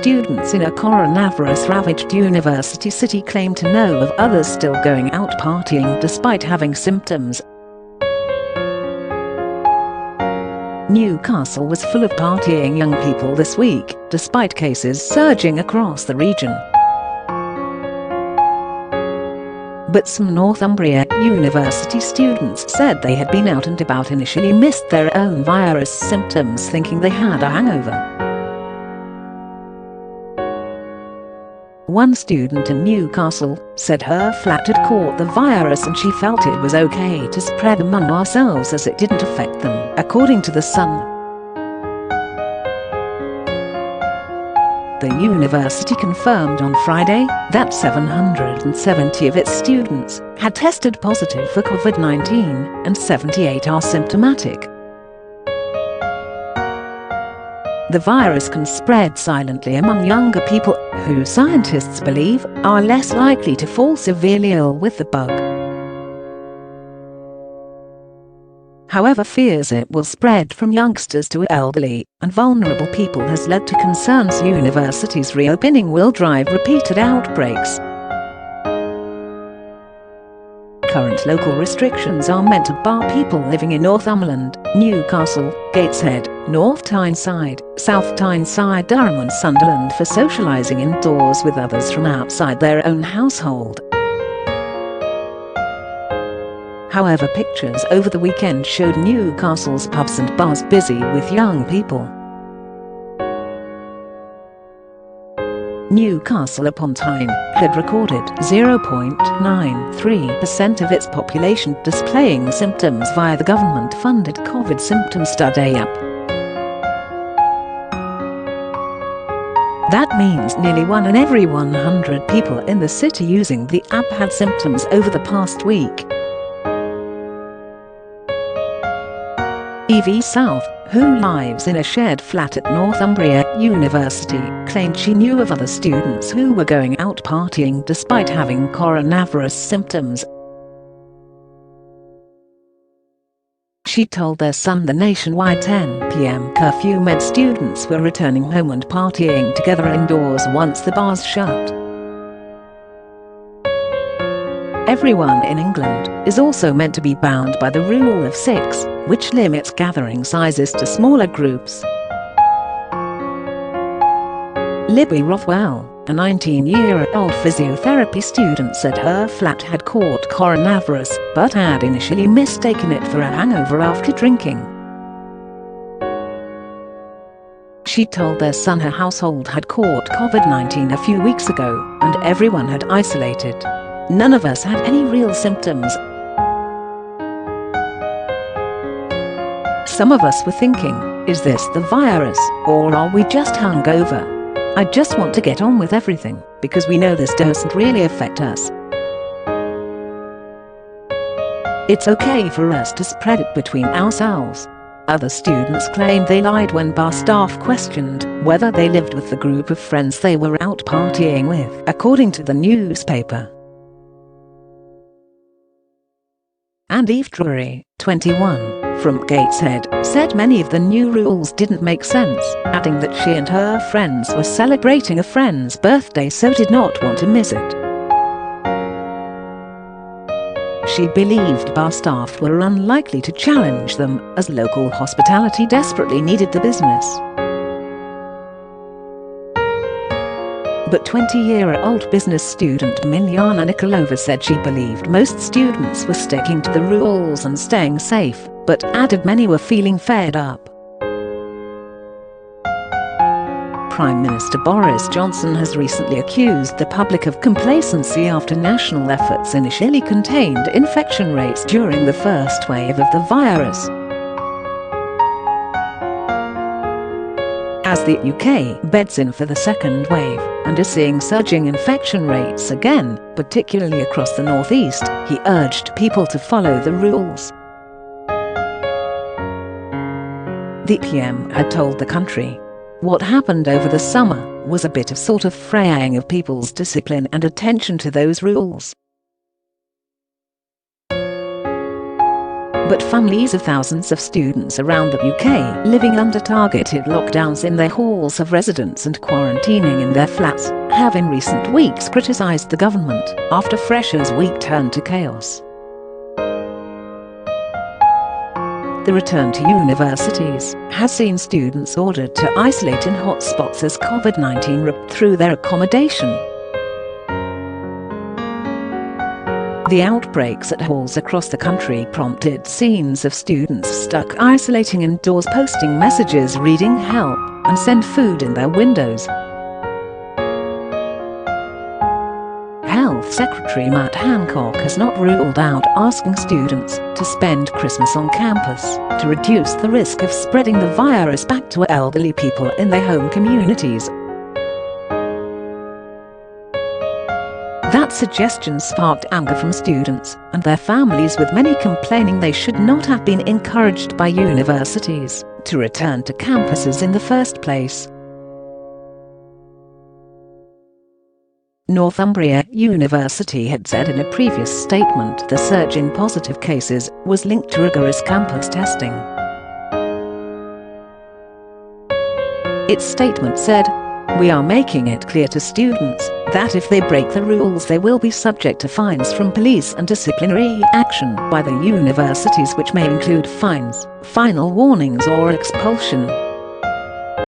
students in a coronavirus-ravaged university city claim to know of others still going out partying despite having symptoms. Newcastle was full of partying young people this week, despite cases surging across the region. But some Northumbria University students said they had been out and about initially missed their own virus symptoms thinking they had a hangover. One student in Newcastle said her flat had caught the virus and she felt it was okay to spread among ourselves as it didn't affect them, according to The Sun. The university confirmed on Friday that 770 of its students had tested positive for COVID-19 and 78 are symptomatic. The virus can spread silently among younger people, who scientists believe are less likely to fall severely ill with the bug. However, fears it will spread from youngsters to elderly and vulnerable people has led to concerns universities reopening will drive repeated outbreaks. Current local restrictions are meant to bar people living in Northumberland, Newcastle, Gateshead, North Tyneside, South Tyneside, Durham and Sunderland for socialising indoors with others from outside their own household. However, pictures over the weekend showed Newcastle's pubs and bars busy with young people. Newcastle-upon-Tyne had recorded 0.93% of its population displaying symptoms via the government-funded COVID Symptom Study app. That means nearly 1 in every 100 people in the city using the app had symptoms over the past week. Evie South, who lives in a shared flat at Northumbria University, claimed she knew of other students who were going out partying despite having coronavirus symptoms. She told their Sun the nationwide 10 p.m. curfew meant students were returning home and partying together indoors once the bars shut. Everyone in England is also meant to be bound by the rule of 6, which limits gathering sizes to smaller groups. Libby Rothwell, a 19-year-old physiotherapy student, said her flat had caught coronavirus but had initially mistaken it for a hangover after drinking. She told their Sun her household had caught COVID-19 a few weeks ago and everyone had isolated. None of us had any real symptoms. Some of us were thinking, is this the virus, or are we just hungover? I just want to get on with everything, because we know this doesn't really affect us. It's okay for us to spread it between ourselves. Other students claimed they lied when bar staff questioned whether they lived with the group of friends they were out partying with, according to the newspaper. And Eve Drury, 21, from Gateshead, said many of the new rules didn't make sense, adding that she and her friends were celebrating a friend's birthday so did not want to miss it. She believed bar staff were unlikely to challenge them, as local hospitality desperately needed the business. But 20-year-old business student Miliana Nikolova said she believed most students were sticking to the rules and staying safe, but added many were feeling fed up. Prime Minister Boris Johnson has recently accused the public of complacency after national efforts initially contained infection rates during the first wave of the virus. As the UK beds in for the second wave and is seeing surging infection rates again, particularly across the northeast, he urged people to follow the rules. The PM had told the country, "What happened over the summer was a bit of sort of fraying of people's discipline and attention to those rules. But families of thousands of students around the UK living under targeted lockdowns in their halls of residence and quarantining in their flats have in recent weeks criticised the government after Freshers' Week turned to chaos. The return to universities has seen students ordered to isolate in hotspots as COVID-19 ripped through their accommodation. The outbreaks at halls across the country prompted scenes of students stuck isolating indoors, posting messages reading help and send food in their windows. Health Secretary Matt Hancock has not ruled out asking students to spend Christmas on campus to reduce the risk of spreading the virus back to elderly people in their home communities. That suggestion sparked anger from students and their families, with many complaining they should not have been encouraged by universities to return to campuses in the first place. Northumbria University had said in a previous statement the surge in positive cases was linked to rigorous campus testing. Its statement said, "We are making it clear to students that if they break the rules they will be subject to fines from police and disciplinary action by the universities, which may include fines, final warnings or expulsion."